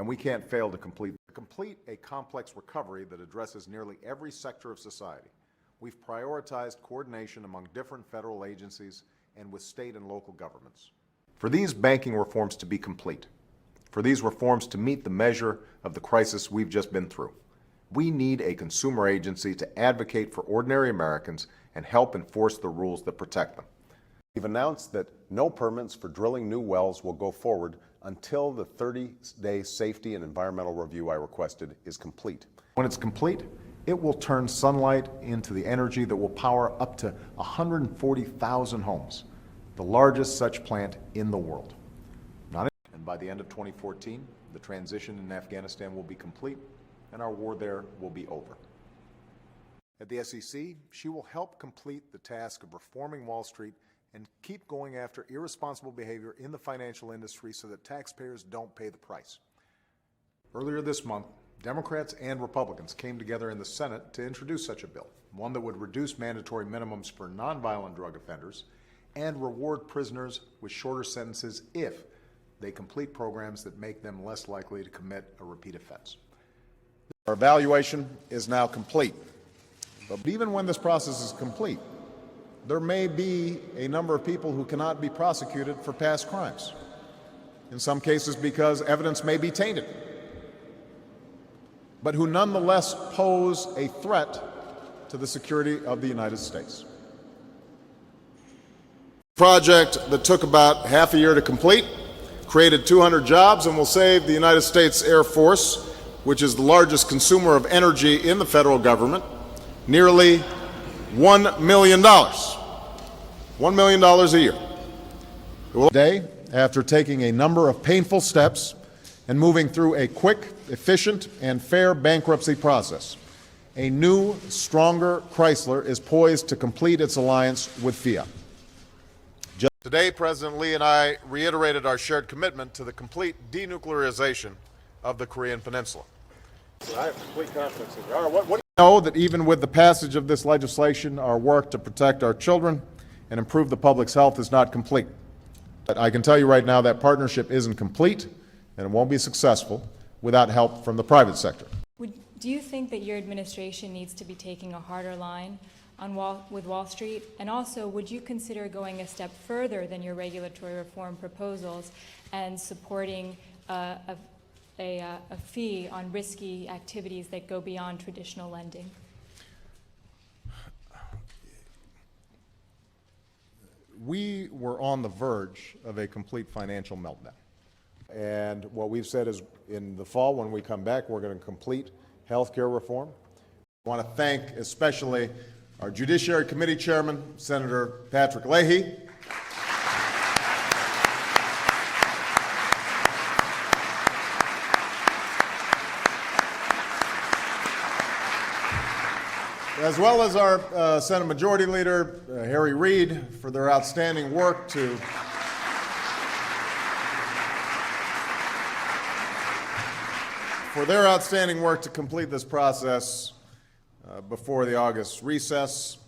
and we can't fail to complete a complex recovery that addresses nearly every sector of society. We've prioritized coordination among different federal agencies and with state and local governments. For these banking reforms to be complete, for these reforms to meet the measure of the crisis we've just been through, we need a consumer agency to advocate for ordinary Americans and help enforce the rules that protect them. We've announced that no permits for drilling new wells will go forward until the 30-day safety and environmental review I requested is complete. When it's complete, it will turn sunlight into the energy that will power up to 140,000 homes, the largest such plant in the world. And by the end of 2014, the transition in Afghanistan will be complete and our war there will be over. At the SEC, she will help complete the task of reforming Wall Street and keep going after irresponsible behavior in the financial industry so that taxpayers don't pay the price. Earlier this month, Democrats and Republicans came together in the Senate to introduce such a bill, one that would reduce mandatory minimums for nonviolent drug offenders and reward prisoners with shorter sentences if they complete programs that make them less likely to commit a repeat offense. Our evaluation is now complete, but even when this process is complete, there may be a number of people who cannot be prosecuted for past crimes, in some cases because evidence may be tainted, but who nonetheless pose a threat to the security of the United States. Project that took about half a year to complete, created 200 jobs, and will save the United States Air Force, which is the largest consumer of energy in the federal government, nearly $1 million. $1 million a year. Today, after taking a number of painful steps and moving through a quick, efficient, and fair bankruptcy process, a new, stronger Chrysler is poised to complete its alliance with Fiat. Today, President Lee and I reiterated our shared commitment to the complete denuclearization of the Korean Peninsula. I have complete confidence in you. All right, what do you know that even with the passage of this legislation, our work to protect our children and improve the public's health is not complete. But I can tell you right now that partnership isn't complete and it won't be successful without help from the private sector. Do you think that your administration needs to be taking a harder line with Wall Street? And also, would you consider going a step further than your regulatory reform proposals and supporting a fee on risky activities that go beyond traditional lending? We were on the verge of a complete financial meltdown. And what we've said is in the fall when we come back, we're going to complete health care reform. I want to thank especially our Judiciary Committee Chairman, Senator Patrick Leahy, as well as our Senate Majority Leader, Harry Reid, for their outstanding work to complete this process before the August recess.